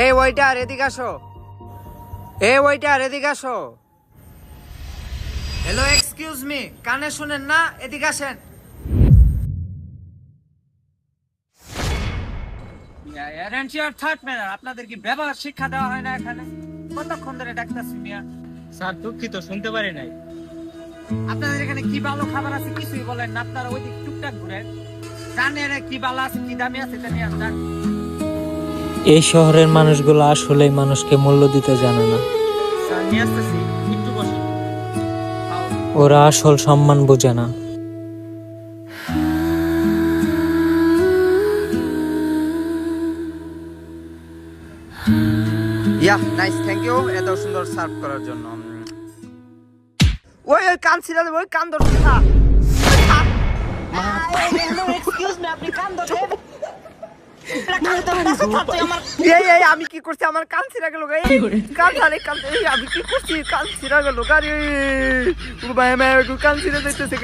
এই ওইটার এদিকে আসো। এই ওইটার এদিকে আসো। হ্যালো, এক্সকিউজ মি, কানে শুনেন না? এদিকে আসেন। আপনাদের কি ব্যবহার শিক্ষা দেওয়া হয় না এখানে? কতক্ষণ ধরে ডাকতেছি মিয়া। স্যার দুঃখিত, শুনতে পারি নাই। আপনাদের এখানে কি ভালো খাবার আছে কিছুই বলেন না। আপনারা ওই দিক টুকটাক ঘুরেন, জানেন কি ভালো আছে কি দামি আছে এটা নিয়ে আসেন। এই শহরের মানুষগুলো আসলেই মানুষকে মূল্য দিতে জানে না। স্যার নিয়ে আসতেছি, একটু বসে। ওরা আসল সম্মান বোঝে না। ইয়া নাইস, থ্যাংক ইউ এত সুন্দর সার্ভ করার জন্য। ওই ওই কান ছিড়া দেব, ওই কান ধরছে না। এক্সকিউজ মি, আপনি কান ধরেন। এই আমি কি করছি? আমার কান ছিড়া গেল। কান ছাড়ে কান, আমি কি করছি? কান ছিড়া গেল গাড়ি। কান ছিড়ে যাইতেছে।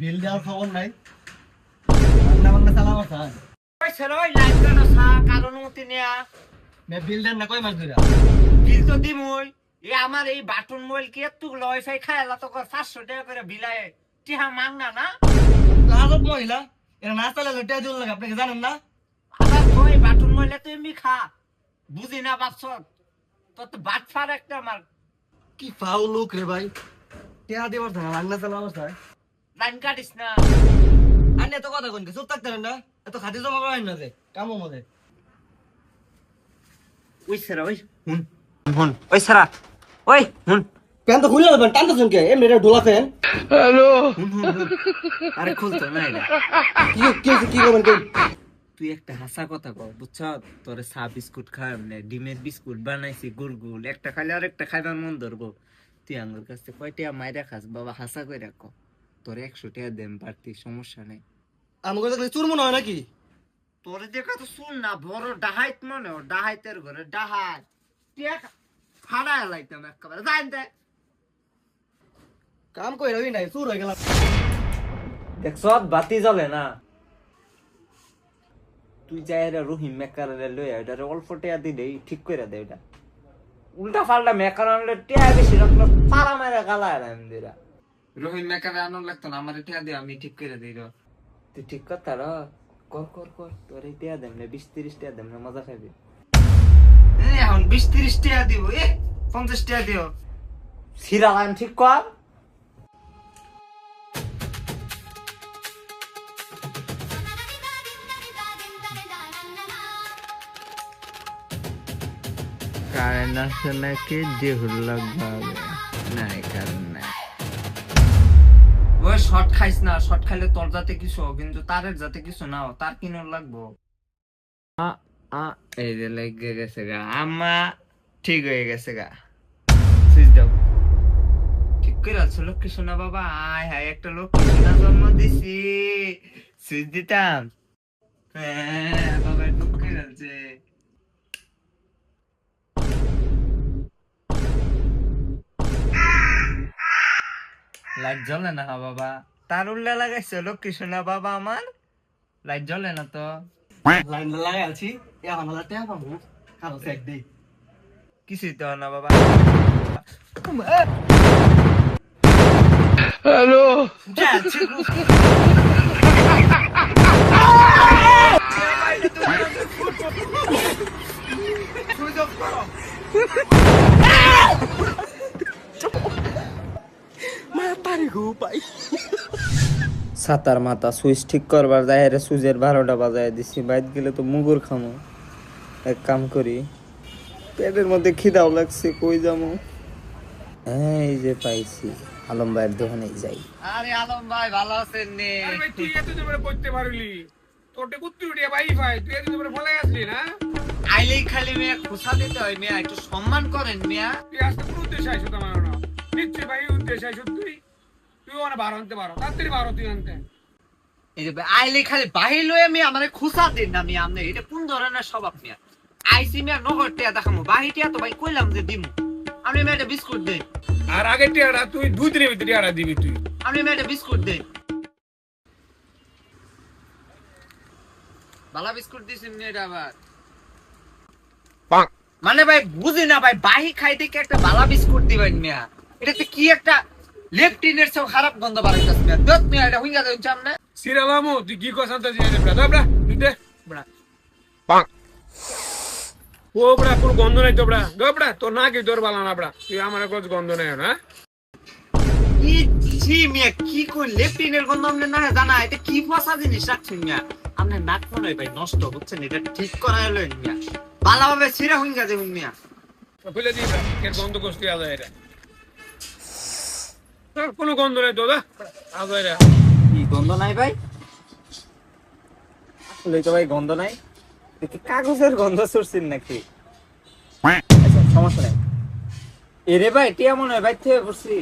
বিল দেওয়ার খবর নাই। বিল দেন না, কই মাস ধরে বিল তো দিমই। আমার এই বাটন মোবাইল কি একটু ওয়াইফাই খাইলা তো 500 টাকা করে বিলায় টিহা মাংনা না। আজব মহিলা, এরা না চালে লুটিয়া দিল লাগে, আপনাকে জানেন না? আবার কই বাটন মোবাইলে তো এমনি খা, বুঝি না বাপস। তোর তো বাট ফার একটা আমার। কি ফাউ লোক রে ভাই, টেহা দেবার থাকে রান্না চালা অবস্থায় লাইন কাটিস না। আনি এত কথা কোন চুপ থাকতে না, এত খাতি জমা করেন না যে কামো মধ্যে। ওই সারা ওই হুন হুন, ওই সারা ওই হুন। প্যান তো খুলে দেবেন, টানতেছেন কে? এমনি এটা ঢোলা ফ্যান। হ্যালো হুন হুন হুন। আরে খুলতো না এটা। কি করবেন কেন? তুই একটা হাসা কথা কর, বুঝছ? তোরে চা বিস্কুট খাই, ডিমের বিস্কুট বানাইছি গুল গুল, একটা খাইলে আর একটা খাইবার মন ধরবো। তুই আঙ্গুর কাছে কয়টা মাইরা খাস বাবা? হাসা করে রাখো। তোর 100 টাকা দেম বাড়তি, সমস্যা নেই। আমাকে দেখলে চুর মনে হয় নাকি? তোর দেখা তো শুন না, বড় ডাহাইত মনে হয়, ডাহাইতের ঘরে ডাহাই ফাড়ায় লাইতাম একেবারে। যাই দেখ কাম কই রবি নাই, চুর হয়ে গেলাম। দেখছ বাতি জ্বলে না। তুই যাই রহিম মেকারে লইয়া এটা অল্প টেয়া দিলেই ঠিক করে দে। এটা উল্টা পাল্টা মেকার আনলে টেয়া বেশি রাখলো, পাড়া মেরে গালায় আমি দিরা। রহিম মেকারে আনন্দ লাগতো না, আমার টেয়া দিয়ে আমি ঠিক করে দিই। তুই ঠিক কথা র কর কর কর, তোর এই টেয়া দেম না 20-30 টাকা দেম না, মজা খাবি। এখন 20-30 টাকা দিব, 50 টাকা দিও। সিরা লাইন ঠিক কর। কারেন্ট আসে নাকি দেহুর লাগবে না? কারণ নাই। ওই শর্ট খাইস না, শর্ট খাইলে তোর যাতে কিছু, কিন্তু তারের যাতে কিছু নাও, তার কিনোর লাগবো। এই যে লেগে গেছে গা, আমা ঠিক হয়ে গেছে গা। সুইচ দাও। ঠিক করে আছো লক্ষ্মী সোনা বাবা। আয় হায়, একটা লক্ষ্মী সোনা জন্ম দিছি। সুইচ দিতাম। হ্যাঁ বাবা, ঠিক করে আছে। লাইট জ্বলে না বাবা, তার উল্লা লাগাইছো লক্ষ্মী সোনা বাবা আমার। লাইট জ্বলে না তো। লাইন লাগাই আছি, এখন হলা টেহা পাবো, খালো চেক দেই। কিছুই তো না বাবা। হ্যালো সাতার মাথা সুইচ ঠিক করবার যায়, সুইচের 12টা বাজায় দিছি। বাইত গেলে তো মুগুর খামো। এক কাম করি, পেটের মধ্যে খিদাও লাগছে, কই যাবো? এই যে পাইছি, আলম ভাইয়ের দোকানে যাই। আরে আলম ভাই ভালো আছেন নে? আরে ভাই তুই এত জোরে পড়তে পারলি, তোরটে কুত্তি উঠিয়ে ভাই ভাই তুই এত জোরে ফলাই আসলি না? আইলেই খালি মিয়া খোসা দিতে হয় মিয়া, একটু সম্মান করেন মিয়া। তুই আজকে কোন উদ্দেশ্যে আইসো তোমার না? নিশ্চয় ভাই উদ্দেশ্যে আইসো তুই ওখানে বার আনতে পারো, তাড়াতাড়ি বারো তুই আনতে। এই যে আইলেই খালি বাহির লয়ে মিয়া আমারে খোসা দিন না মিয়া, আপনি এটা কোন ধরনের স্বভাব মিয়া? আইসি মিয়া নগর টিয়া দেখামু, বাহির টিয়া তো ভাই কইলাম যে দিমু। আপনি মিয়া একটা বিস্কুট দেন, আর আগের টিয়াটা তুই 2 দিনের ভিতরে টিয়াটা দিবি তুই। আপনি মিয়া একটা বিস্কুট দেন। বালা বিস্কুট দিছেন নি এটা আবার? মানে ভাই বুঝি না ভাই, বাহি খাইতে কি একটা বালা বিস্কুট দিবেন মিয়া? এটা কি একটা লেফটিনের সব খারাপ গন্ধ বাড়াইতাছে মিয়া। দত মিয়া এটা হুইঙ্গা দেন সামনে। সিরালামু তুই কি কসান তা জিয়ে বড়া দবড়া তুই দে বড়া। ও বড়া কোন গন্ধ নাই তো বড়া, দবড়া তোর না কি তোর বালা না বড়া, তুই আমার কোন গন্ধ নাই না? কি ছি মিয়া, কি কই লেফটিনের গন্ধ আপনি না জানা? এটা কি ফসা জিনিস রাখছেন মিয়া? আপনি নাক মনে হয় ভাই নষ্ট হচ্ছেন, এটা ঠিক করা হলো মিয়া। ভালোভাবে ছিঁড়া হুইঙ্গা দেবেন মিয়া। ফেলে দিই বড়া, এর গন্ধ কষ্ট আদা এটা। তোর কোনো গন্ধ নাই তো দা আদা এটা। কি গন্ধ নাই ভাই? আসলে তো ভাই গন্ধ নাই, দেখি কাগজের গন্ধ ছুটছেন নাকি? আচ্ছা সমস্যা নাই। এরে ভাই টিয়া মনে হয় বাইর থেকে পড়ছি।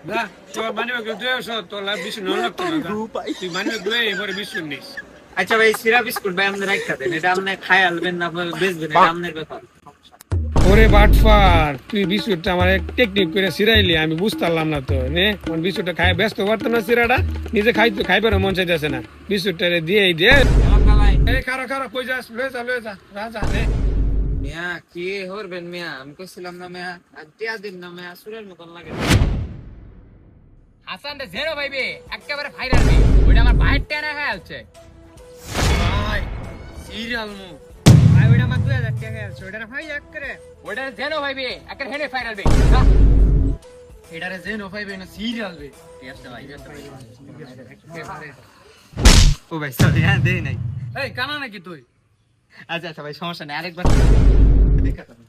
না তোর মানে তুই আসো, তোর লাভ বেশি নয় লাগতো না, তুই মানে এবারে বিস্কুট নিস। আচ্ছা ভাই সিরা বিস্কুট ভাই আপনি রাখা দেন, এটা আপনি খাই আলবেন না বেচবেন, এটা আপনার ব্যাপার। ওরে বাটফার, তুই বিস্কুটটা আমার টেকনিক করে সিরাইলি, আমি বুঝতে পারলাম না তো। নে কোন বিস্কুটটা খাই ব্যস্ত পারতাম না, সিরাটা নিজে খাইবার মন চাইতেছে না, বিস্কুটটা দিয়েই দে। এই খারা খারা কই যাস, লয়ে যা রাজা নে। মিয়া কি হরবেন মিয়া, আমি কইছিলাম না মিয়া আর টিয়া দিন না মিয়া, সুরের মতন লাগে। হাসান রে জেরো ভাইবে একেবারে ফাইরাল বে, ওইটা আমার বাইর টেনা হয়ে আছে ভাই সিরিয়াল মু ভাই, ওইটা আমার 2000 টাকা হয়ে আছে, ওইটা ভাই এক করে ওইটা জেরো ভাইবে একেবারে হেনে ফাইরাল বে। এটারে জেন ও পাইবে না সিরিয়াল বে। ও ভাই সরি হ্যাঁ দেই নাই। এই কানা নাকি তুই? আচ্ছা আচ্ছা ভাই সমস্যা নেই, আরেকবার দেখা যাবে।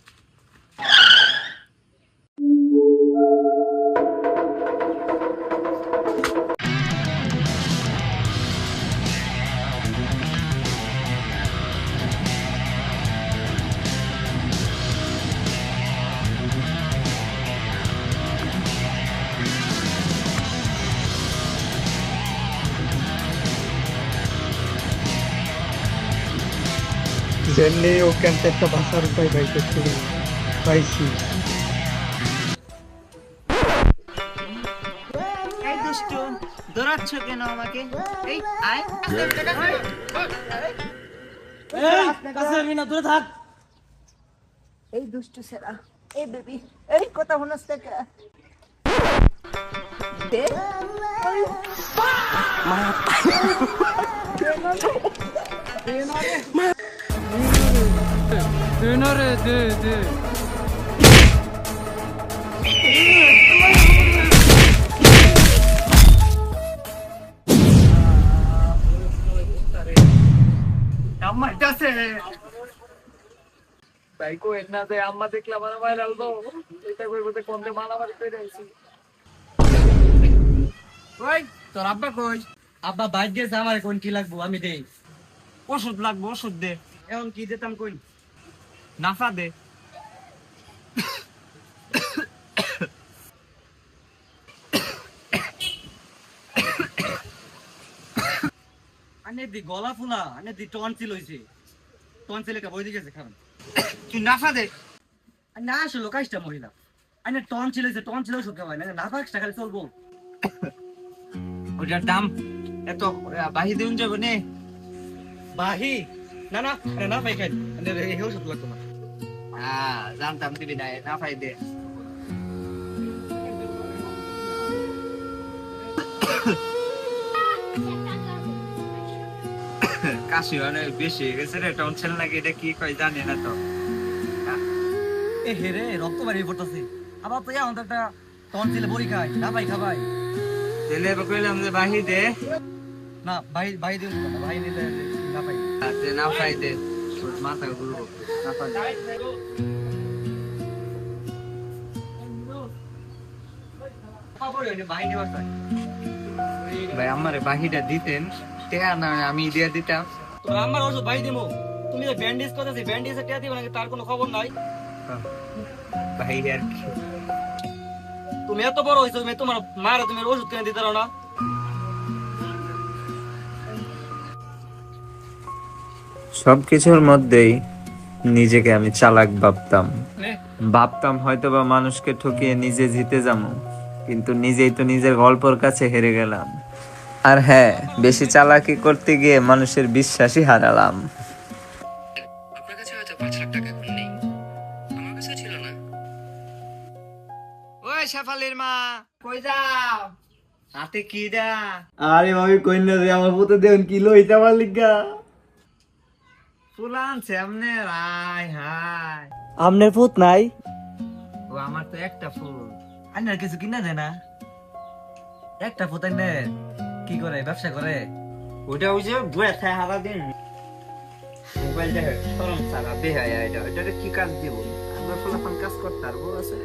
জেনে ওখান থেকে একটা বাসার উপায় পাইছি। এই দুষ্টু দৌড়াচ্ছ কেন আমাকে? এই আয় এই দুষ্টু সেরা, এই বেবি, এই কথা হনস থেকে দে আমার কাছে ভাই কো না যে আম্মা দেখলা আমার ভাইরাল দো, এটা কই বলতে কোনতে মারামারি করে আইছি। ওই তোর আব্বা কই? আব্বা বাইক গেছে, আমার কোন কি লাগবো আমি দেই। ওষুধ লাগবো, ওষুধ দে। এখন কি দিতাম কই? নাফা দে। আনে দি গলা ফুলা, আনে দি টনসিল হইছে, টনসিলে কা বই দিয়েছে খাবেন। তুই নাফা দে। না আসলে কাজটা মহিলা আনে টনসিল হইছে, টনসিল ওষুধ খাওয়াই না, না পাকটা খালি চলবো। ওটার দাম এত বাহি দিন যাবো নে। বাহি না না আরে না পাই খাই, আনে এই ওষুধ লাগতো না। হ্যাঁ জানতাম দিবি না, নাফাই দে। কাশি অনেক বেশি হয়ে গেছে রে, টনসিল নাকি এটা কি কয় জানি না তো। এ হেরে রক্ত বাড়িয়ে পড়তেছে, আবার তো এখন তো একটা টনসিলে বড়ি খাই, না পাই খাবাই তেলে এবার কইলাম যে বাহি দে। না, ভাই ভাই দিন না, ভাই নিলে না পাই। নাফাই দে। মাথা ঘুরবো ভাই আমার বাহিটা দিতেন টেয়া না আমি দিয়ে দিতাম তোর আমার ওষুধ ভাই দিমু তুমি যে ব্যান্ডেজ করতেছি ব্যান্ডেজে টিয়া দিবা নাকি তার কোনো খবর নাই ভাই আর কি তুমি এত বড় হইছো তুমি তোমার মায়ের তুমি ওষুধ কিনে দিতে পারো না সবকিছুর মধ্যেই নিজেকে আমি চালাক ভাবতাম হয়তো বা মানুষকে ঠকিয়ে নিজে জিতে যাবো, কিন্তু নিজেই তো নিজের গল্পের কাছে হেরে গেলাম। আর হ্যাঁ, বেশি চালাকি করতে গিয়ে মানুষের বিশ্বাসই হারালাম। আপনার কাছে হয়তো 5 লাখ টাকা এখন নেই, আমার কাছে ছিল না। ওই শেফালির মা কই যাও হাতে কি দা আরে ভাবি কইনা যে আমার পুতে দেন কিলো হইতে আমার লিগা ফুল আনছে আমনে রাই হাই আমনের ভূত নাই ও আমার তো একটা ফুল আন্নার কিছু কিনা যায় না একটা ভূত আন্নে কি করে ব্যবসা করে ওটা ওই যে বুয়া থাই হারা দিন মোবাইল দেখে সরম সারা বেহায়া এটা কি কাজ দিব আমরা ফুল কাজ করতে পারবো আছে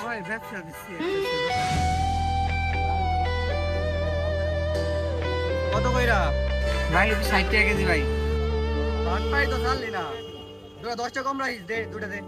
ভাই ব্যবসা দিচ্ছি কত কইরা ভাই 60 টাকা কেজি ভাই পাট পাই তো চাললি না 10 টাকা কম রাখিস দে দুটা দে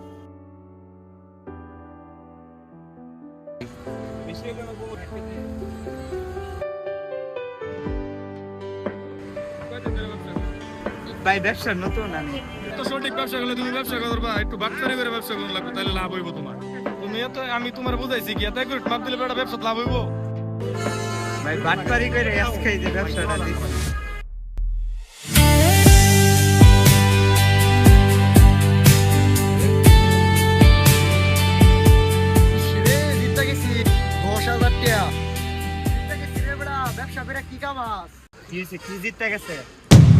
ভাই ব্যবসা নতুন আমি তো সঠিক ব্যবসা করলে তুমি ব্যবসা করবা, একটু বাটপারি করে ব্যবসা করলে লাগবে, তাহলে লাভ হইব তোমার। তুমি এত আমি তোমার বুঝাইছি কি এত করে মাপ দিলে বেটা ব্যবসা লাভ হইব। ভাই বাটপারি করে আজকে এই যে ব্যবসাটা দিচ্ছি ব্যবসা করে কি কামাস কি জিততে গেছে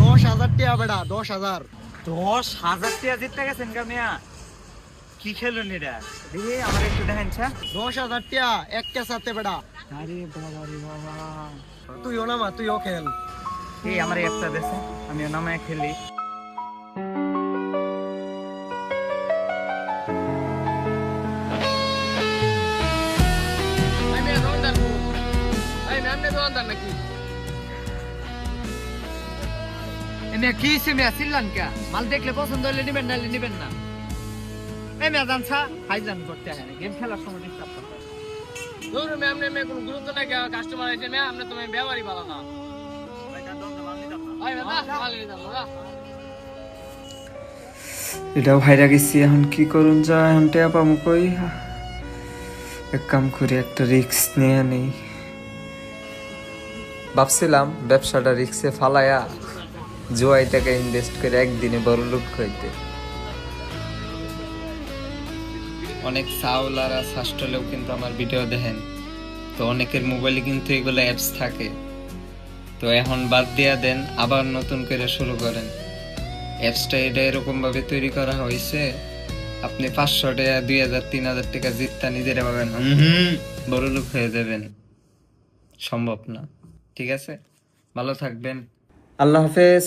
10,000 টাকা বেটা 10,000 10,000 টাকা জিততে গেছেন গা মিয়া কি খেলুন এটা দেখি আমার একটু দেখেন 10,000 টাকা একটা সাথে বেটা আরে বাবা রে বাবা তুইও না মা তুইও খেল এই আমার একটা দেশে আমি নামায় খেলি কি সিমিয়া সিল্লান কে মাল দেখলে পছন্দ হলে নিবেন না নিবেন না এই মেয়া জানছা হাইজান করতে হয় না গেম খেলার সময় ডিস্টার্ব করতে ধরো ম্যাম নে কোনো গুরুত্ব নাই, কাস্টমার আইছে ম্যাম আমরা তুমি ব্যবহারই ভালো না। এটা ভাইরা গেছি, এখন কি করুন যা, এখন টেয়া পামু কই? এক কাম করে একটা রিস্ক নিয়ে নেই। ভাবছিলাম ব্যবসাটা রিস্কে ফালায়া জুয়াই টাকা ইনভেস্ট করে একদিনে বড় লোক হইতে। অনেক সাউলারা সাস্টলেও কিন্তু আমার ভিডিও দেখেন, তো অনেকের মোবাইলে কিন্তু এগুলো অ্যাপস থাকে, তো এখন বাদ দিয়া দেন, আবার নতুন করে শুরু করেন। অ্যাপসটা এটা এরকম ভাবে তৈরি করা হয়েছে, আপনি 500 টাকা 2,000 3,000 টাকা জিততা নিজেরা পাবেন, বড় লোক হয়ে যাবেন, সম্ভব না। ঠিক আছে, ভালো থাকবেন, আল্লাহ হাফেজ।